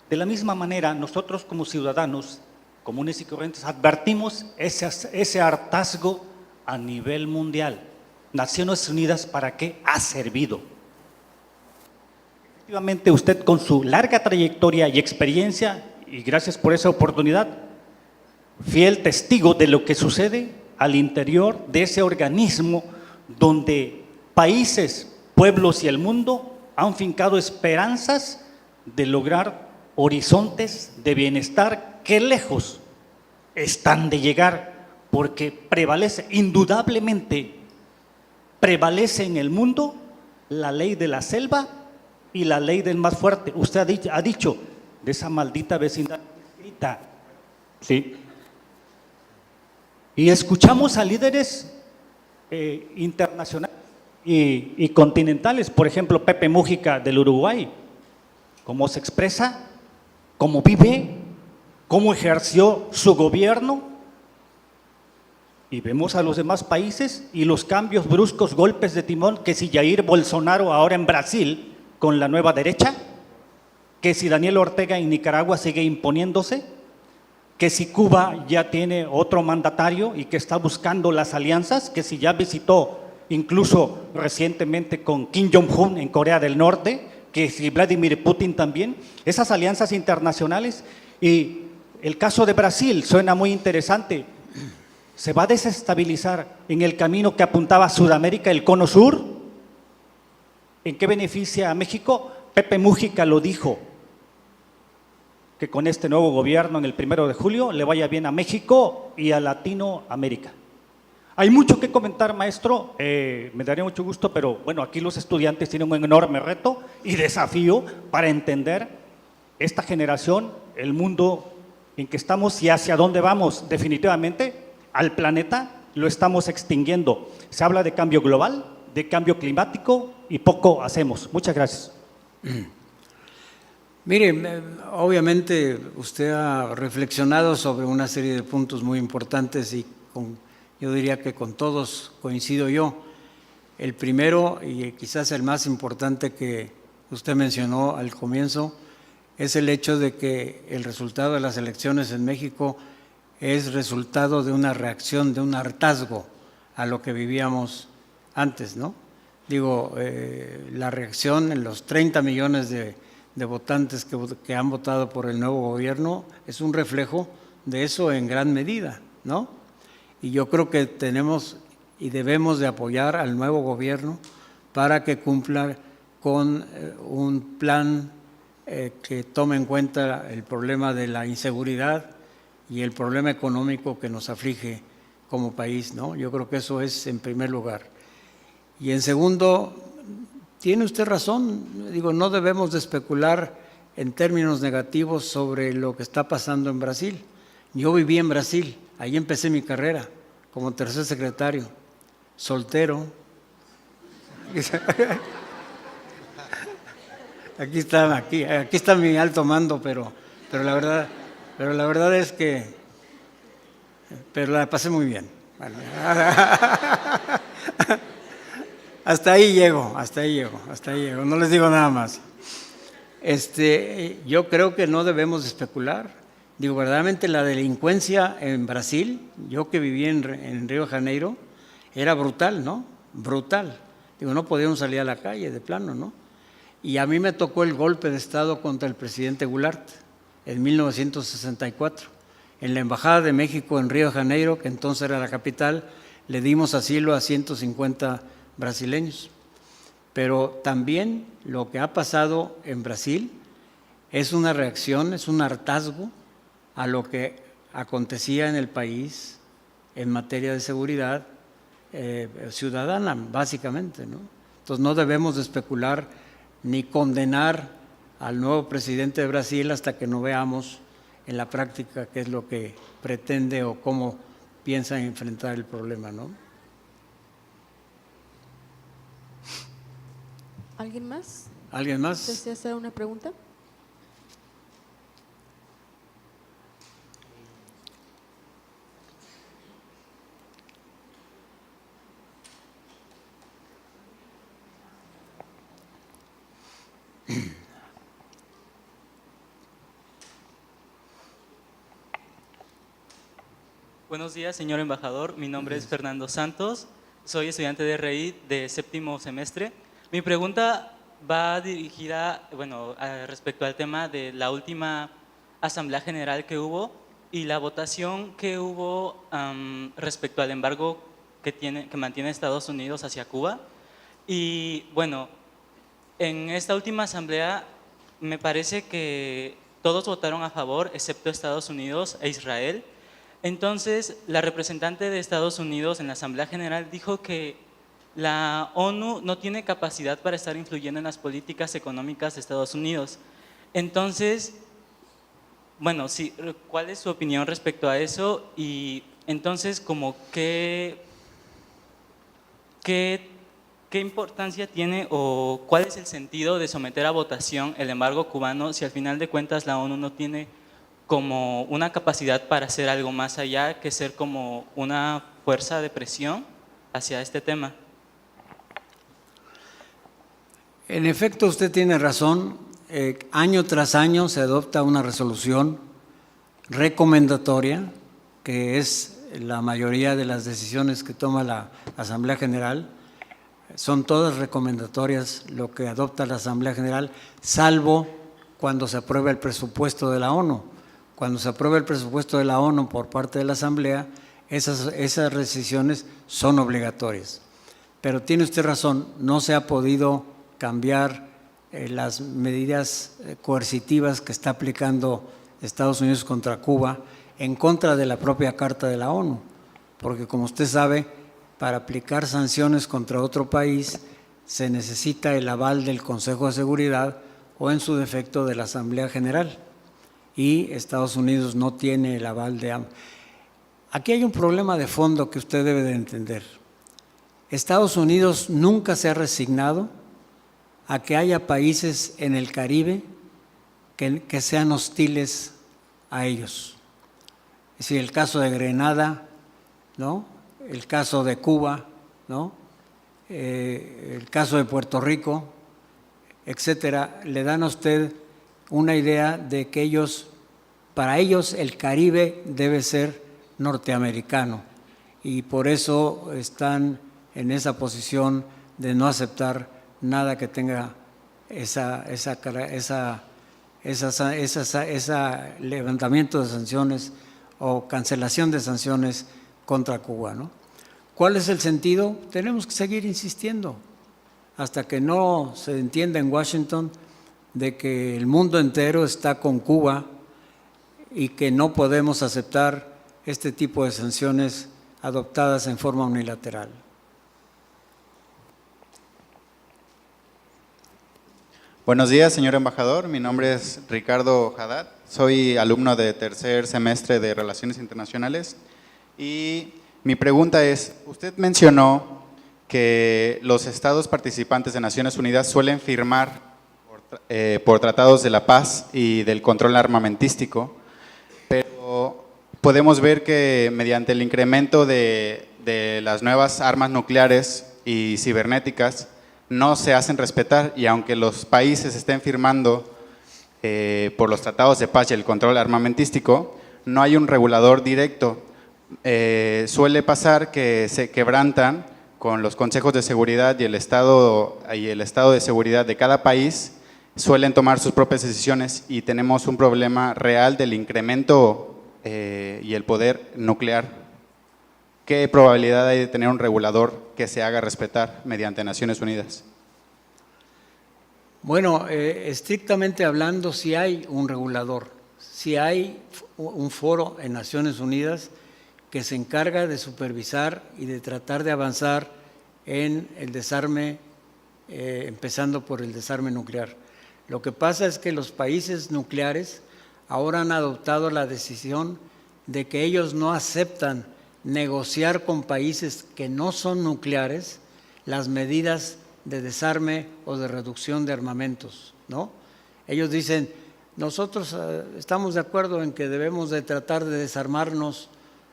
Speaker 5: De la misma manera, nosotros como ciudadanos comunes y corrientes advertimos ese hartazgo a nivel mundial. Naciones Unidas, ¿para qué ha servido? Efectivamente, usted con su larga trayectoria y experiencia, y gracias por esa oportunidad, fiel testigo de lo que sucede al interior de ese organismo donde países, pueblos y el mundo han fincado esperanzas de lograr horizontes de bienestar que lejos están de llegar, porque prevalece, indudablemente, prevalece en el mundo la ley de la selva y la ley del más fuerte. Usted ha dicho de esa maldita vecindad escrita, ¿sí? Y escuchamos a líderes internacionales y continentales, por ejemplo, Pepe Mújica del Uruguay, cómo se expresa, cómo vive, cómo ejerció su gobierno, y vemos a los demás países y los cambios bruscos, golpes de timón, que si Jair Bolsonaro ahora en Brasil con la nueva derecha, que si Daniel Ortega en Nicaragua sigue imponiéndose, que si Cuba ya tiene otro mandatario y que está buscando las alianzas, que si ya visitó incluso recientemente con Kim Jong-un en Corea del Norte, que si Vladimir Putin también, esas alianzas internacionales. Y el caso de Brasil suena muy interesante. ¿Se va a desestabilizar en el camino que apuntaba Sudamérica, el cono sur? ¿En qué beneficia a México? Pepe Mújica lo dijo, que con este nuevo gobierno en el 1 de julio le vaya bien a México y a Latinoamérica. Hay mucho que comentar, maestro, me daría mucho gusto, pero bueno, aquí los estudiantes tienen un enorme reto y desafío para entender esta generación, el mundo en que estamos y hacia dónde vamos. Definitivamente, al planeta lo estamos extinguiendo. Se habla de cambio global, de cambio climático y poco hacemos. Muchas gracias.
Speaker 2: Mire, obviamente usted ha reflexionado sobre una serie de puntos muy importantes y yo diría que con todos coincido yo. El primero, y quizás el más importante que usted mencionó al comienzo, es el hecho de que el resultado de las elecciones en México es resultado de una reacción, de un hartazgo a lo que vivíamos antes, ¿no? Digo, la reacción en los 30 millones de votantes que han votado por el nuevo gobierno es un reflejo de eso en gran medida, ¿no? Y yo creo que tenemos y debemos de apoyar al nuevo gobierno para que cumpla con un plan que tome en cuenta el problema de la inseguridad y el problema económico que nos aflige como país, ¿no? Yo creo que eso es en primer lugar. Y en segundo, tiene usted razón, digo, no debemos de especular en términos negativos sobre lo que está pasando en Brasil. Yo viví en Brasil, ahí empecé mi carrera como tercer secretario, soltero. Aquí está mi alto mando, pero la verdad es que la pasé muy bien. Bueno, hasta ahí llego, no les digo nada más. Yo creo que no debemos especular. Digo, verdaderamente la delincuencia en Brasil, yo que viví en Río de Janeiro, era brutal, ¿no? Brutal. Digo, no podíamos salir a la calle de plano, ¿no? Y a mí me tocó el golpe de Estado contra el presidente Goulart en 1964. En la Embajada de México en Río de Janeiro, que entonces era la capital, le dimos asilo a 150 brasileños. Pero también lo que ha pasado en Brasil es una reacción, es un hartazgo a lo que acontecía en el país en materia de seguridad ciudadana, básicamente, ¿no? Entonces no debemos de especular ni condenar al nuevo presidente de Brasil hasta que no veamos en la práctica qué es lo que pretende o cómo piensa enfrentar el problema, ¿no?
Speaker 1: ¿Alguien más?
Speaker 2: ¿Alguien más?
Speaker 1: ¿Desea hacer una pregunta?
Speaker 6: Buenos días, señor embajador. Mi nombre es Fernando Santos. Soy estudiante de RI de 7º semestre. Mi pregunta va dirigida, respecto al tema de la última Asamblea General que hubo y la votación que hubo respecto al embargo que mantiene Estados Unidos hacia Cuba. Y bueno, en esta última Asamblea me parece que todos votaron a favor, excepto Estados Unidos e Israel. Entonces, la representante de Estados Unidos en la Asamblea General dijo que la ONU no tiene capacidad para estar influyendo en las políticas económicas de Estados Unidos. Entonces, bueno, sí, ¿cuál es su opinión respecto a eso? Y entonces, como ¿qué importancia tiene o cuál es el sentido de someter a votación el embargo cubano si al final de cuentas la ONU no tiene como una capacidad para hacer algo más allá que ser como una fuerza de presión hacia este tema?
Speaker 2: En efecto, usted tiene razón. Año tras año se adopta una resolución recomendatoria, que es la mayoría de las decisiones que toma la Asamblea General. Son todas recomendatorias lo que adopta la Asamblea General, salvo cuando se aprueba el presupuesto de la ONU. Cuando se aprueba el presupuesto de la ONU por parte de la Asamblea, esas decisiones son obligatorias. Pero tiene usted razón, no se ha podido cambiar las medidas coercitivas que está aplicando Estados Unidos contra Cuba en contra de la propia Carta de la ONU, porque como usted sabe, para aplicar sanciones contra otro país se necesita el aval del Consejo de Seguridad o en su defecto de la Asamblea General, y Estados Unidos no tiene el aval de ambos. Aquí hay un problema de fondo que usted debe de entender. Estados Unidos nunca se ha resignado a que haya países en el Caribe que sean hostiles a ellos. Es decir, el caso de Grenada, ¿no? El caso de Cuba, ¿no? El caso de Puerto Rico, etcétera, le dan a usted una idea de que para ellos el Caribe debe ser norteamericano, y por eso están en esa posición de no aceptar nada que tenga ese levantamiento de sanciones o cancelación de sanciones contra Cuba, ¿no? ¿Cuál es el sentido? Tenemos que seguir insistiendo hasta que no se entienda en Washington de que el mundo entero está con Cuba y que no podemos aceptar este tipo de sanciones adoptadas en forma unilateral.
Speaker 7: Buenos días, señor embajador. Mi nombre es Ricardo Haddad. Soy alumno de tercer semestre de Relaciones Internacionales. Y mi pregunta es, usted mencionó que los estados participantes de Naciones Unidas suelen firmar por tratados de la paz y del control armamentístico, pero podemos ver que mediante el incremento de las nuevas armas nucleares y cibernéticas no se hacen respetar, y aunque los países estén firmando por los tratados de paz y el control armamentístico, no hay un regulador directo. Suele pasar que se quebrantan con los consejos de seguridad, y el estado de seguridad de cada país suelen tomar sus propias decisiones, y tenemos un problema real del incremento y el poder nuclear. ¿Qué probabilidad hay de tener un regulador que se haga respetar mediante Naciones Unidas?
Speaker 2: Bueno, estrictamente hablando, sí hay un regulador, sí hay un foro en Naciones Unidas que se encarga de supervisar y de tratar de avanzar en el desarme, empezando por el desarme nuclear. Lo que pasa es que los países nucleares ahora han adoptado la decisión de que ellos no aceptan negociar con países que no son nucleares las medidas de desarme o de reducción de armamentos, ¿no? Ellos dicen, nosotros estamos de acuerdo en que debemos de tratar de desarmarnos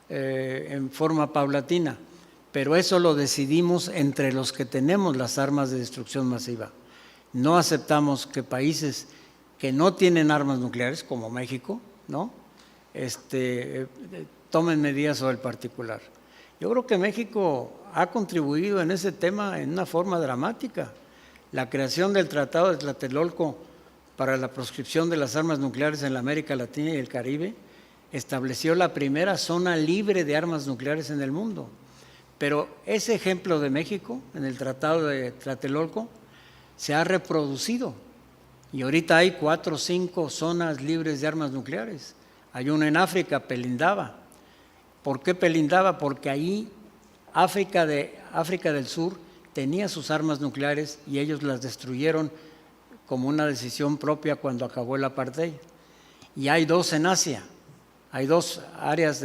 Speaker 2: en forma paulatina, pero eso lo decidimos entre los que tenemos las armas de destrucción masiva. No aceptamos que países que no tienen armas nucleares, como México, ¿no? Tomen medidas sobre el particular. Yo creo que México ha contribuido en ese tema en una forma dramática. La creación del Tratado de Tlatelolco para la proscripción de las armas nucleares en la América Latina y el Caribe estableció la primera zona libre de armas nucleares en el mundo. Pero ese ejemplo de México en el Tratado de Tlatelolco se ha reproducido, y ahorita hay 4 o 5 zonas libres de armas nucleares. Hay una en África, Pelindaba. ¿Por qué Pelindaba? Porque ahí África del Sur tenía sus armas nucleares y ellos las destruyeron como una decisión propia cuando acabó el apartheid. Y hay 2 en Asia, hay 2 áreas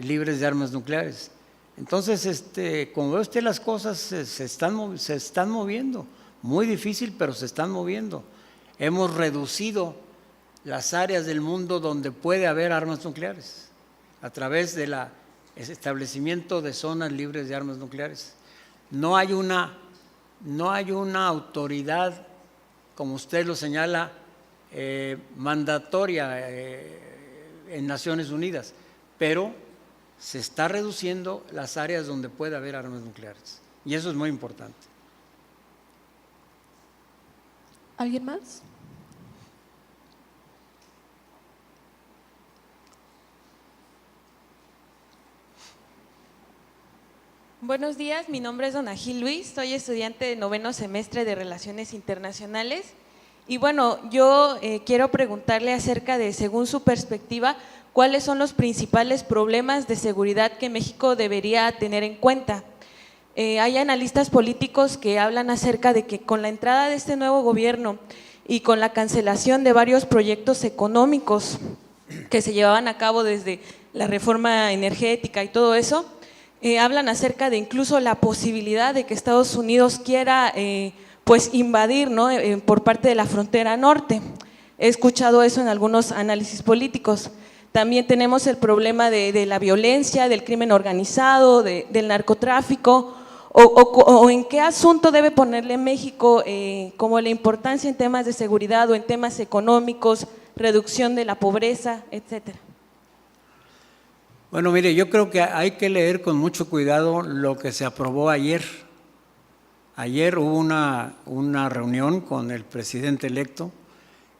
Speaker 2: libres de armas nucleares. Entonces, como ve usted, las cosas se están moviendo, muy difícil, pero se están moviendo. Hemos reducido las áreas del mundo donde puede haber armas nucleares a través del establecimiento de zonas libres de armas nucleares. No hay una autoridad, como usted lo señala, mandatoria en Naciones Unidas, pero se está reduciendo las áreas donde puede haber armas nucleares, y eso es muy importante.
Speaker 1: ¿Alguien más?
Speaker 8: Buenos días, mi nombre es Dona Gil Luis, soy estudiante de 9º semestre de Relaciones Internacionales y bueno, yo quiero preguntarle acerca de, según su perspectiva, cuáles son los principales problemas de seguridad que México debería tener en cuenta. Hay analistas políticos que hablan acerca de que con la entrada de este nuevo gobierno y con la cancelación de varios proyectos económicos que se llevaban a cabo desde la reforma energética y todo eso, hablan acerca de incluso la posibilidad de que Estados Unidos quiera pues invadir, ¿no? Por parte de la frontera norte. He escuchado eso en algunos análisis políticos. También tenemos el problema de la violencia, del crimen organizado, del narcotráfico, o en qué asunto debe ponerle México como la importancia en temas de seguridad o en temas económicos, reducción de la pobreza, etcétera.
Speaker 2: Bueno, mire, yo creo que hay que leer con mucho cuidado lo que se aprobó ayer. Ayer hubo una reunión con el presidente electo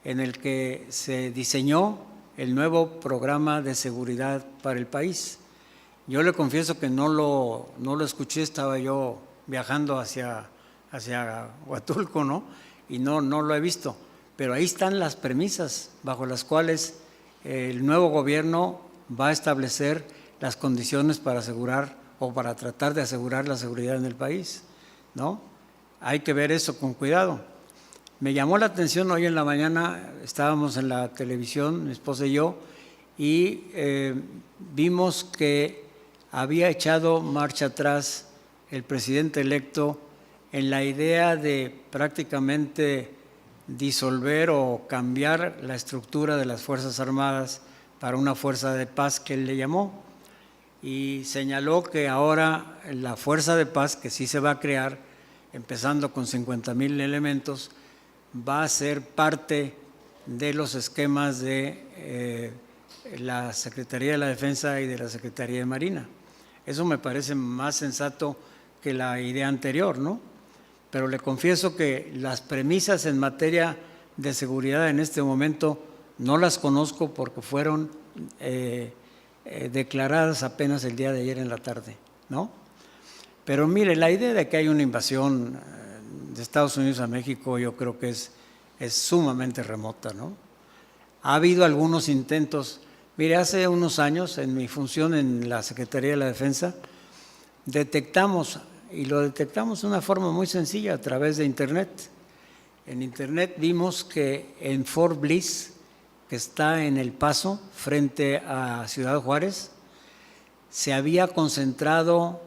Speaker 2: en el que se diseñó el nuevo programa de seguridad para el país. Yo le confieso que no lo escuché, estaba yo viajando hacia Huatulco, ¿no? Y no lo he visto, pero ahí están las premisas bajo las cuales el nuevo gobierno va a establecer las condiciones para asegurar o para tratar de asegurar la seguridad en el país, ¿no? Hay que ver eso con cuidado. Me llamó la atención hoy en la mañana, estábamos en la televisión, mi esposa y yo, y vimos que había echado marcha atrás el presidente electo en la idea de prácticamente disolver o cambiar la estructura de las Fuerzas Armadas para una fuerza de paz que él le llamó, y señaló que ahora la fuerza de paz que sí se va a crear, empezando con 50,000 elementos, va a ser parte de los esquemas de la Secretaría de la Defensa y de la Secretaría de Marina. Eso me parece más sensato que la idea anterior, ¿no? Pero le confieso que las premisas en materia de seguridad en este momento no las conozco porque fueron declaradas apenas el día de ayer en la tarde, ¿no? Pero mire, la idea de que hay una invasión de Estados Unidos a México yo creo que es sumamente remota, ¿no? Ha habido algunos intentos. Mire, hace unos años, en mi función en la Secretaría de la Defensa, detectamos, y lo detectamos de una forma muy sencilla a través de Internet. En Internet vimos que en Fort Bliss, que está en El Paso, frente a Ciudad Juárez, se había concentrado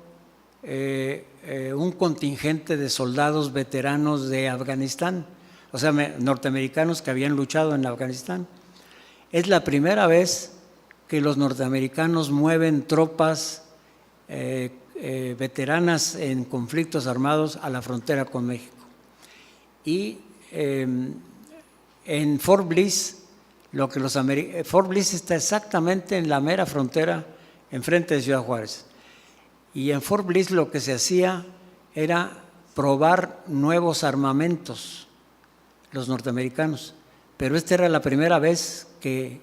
Speaker 2: un contingente de soldados veteranos de Afganistán, o sea, norteamericanos que habían luchado en Afganistán. Es la primera vez que los norteamericanos mueven tropas veteranas en conflictos armados a la frontera con México. Y en Fort Bliss, Fort Bliss está exactamente en la mera frontera, enfrente de Ciudad Juárez. Y en Fort Bliss lo que se hacía era probar nuevos armamentos, los norteamericanos. Pero esta era la primera vez que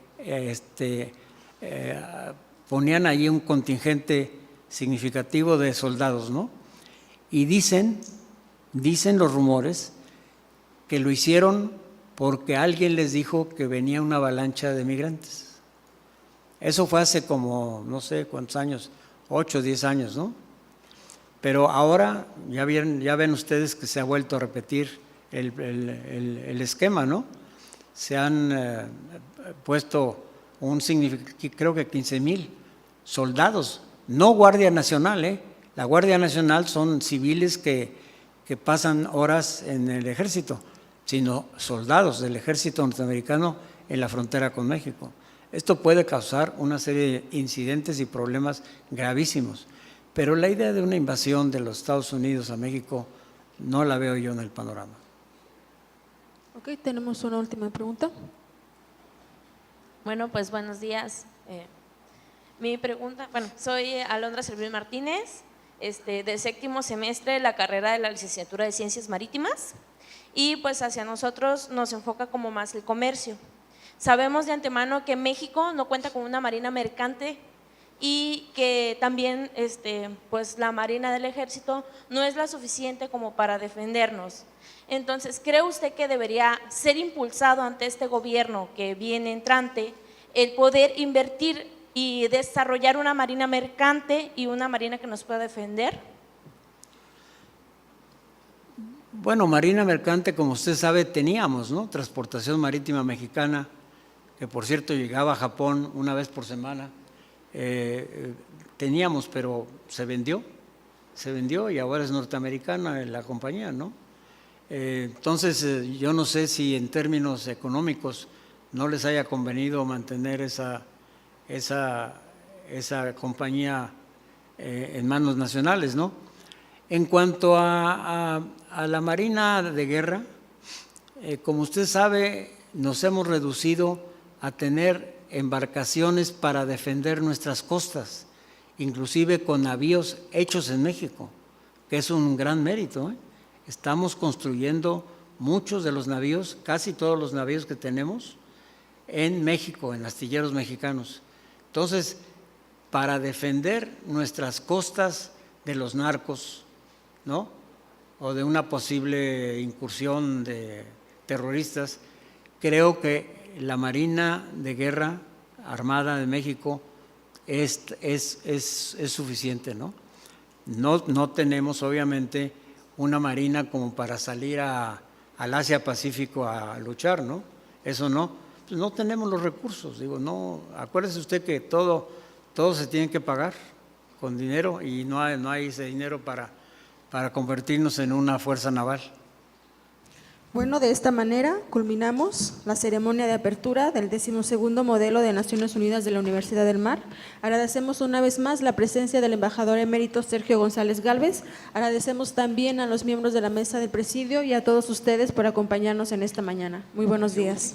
Speaker 2: ponían allí un contingente significativo de soldados, ¿no? Y dicen los rumores que lo hicieron porque alguien les dijo que venía una avalancha de migrantes. Eso fue hace como no sé cuántos años, 8 o 10 años, ¿no? Pero ahora ya ven ustedes que se ha vuelto a repetir el esquema, ¿no? Se han puesto creo que 15,000 soldados, no Guardia Nacional, La Guardia Nacional son civiles que pasan horas en el ejército, sino soldados del ejército norteamericano en la frontera con México. Esto puede causar una serie de incidentes y problemas gravísimos, pero la idea de una invasión de los Estados Unidos a México no la veo yo en el panorama.
Speaker 1: Ok, tenemos una última pregunta.
Speaker 9: Bueno, pues buenos días. Mi pregunta, soy Alondra Servil Martínez, del 7º semestre de la carrera de la licenciatura de Ciencias Marítimas, y pues hacia nosotros nos enfoca como más el comercio. Sabemos de antemano que México no cuenta con una marina mercante y que también pues la Marina del Ejército no es la suficiente como para defendernos. Entonces, ¿cree usted que debería ser impulsado ante este gobierno que viene entrante el poder invertir y desarrollar una marina mercante y una marina que nos pueda defender?
Speaker 2: Bueno, marina mercante, como usted sabe, teníamos, ¿no? Transportación Marítima Mexicana, que por cierto llegaba a Japón una vez por semana. Teníamos, pero se vendió y ahora es norteamericana la compañía, ¿no? Entonces, yo no sé si en términos económicos no les haya convenido mantener esa compañía en manos nacionales, ¿no? En cuanto a la Marina de Guerra, como usted sabe, nos hemos reducido a tener embarcaciones para defender nuestras costas, inclusive con navíos hechos en México, que es un gran mérito, ¿eh? Estamos construyendo muchos de los navíos, casi todos los navíos que tenemos en México, en astilleros mexicanos. Entonces, para defender nuestras costas de los narcos, ¿no? O de una posible incursión de terroristas, creo que la Marina de Guerra Armada de México es suficiente, ¿no? No tenemos, obviamente, una marina como para salir al Asia-Pacífico a luchar, ¿no? Eso no. Pues no tenemos los recursos, digo, no. Acuérdese usted que todo se tiene que pagar con dinero y no hay ese dinero para convertirnos en una fuerza naval.
Speaker 1: Bueno, de esta manera culminamos la ceremonia de apertura del 12º modelo de Naciones Unidas de la Universidad del Mar. Agradecemos una vez más la presencia del embajador emérito Sergio González Gálvez. Agradecemos también a los miembros de la mesa del presidio y a todos ustedes por acompañarnos en esta mañana. Muy buenos días.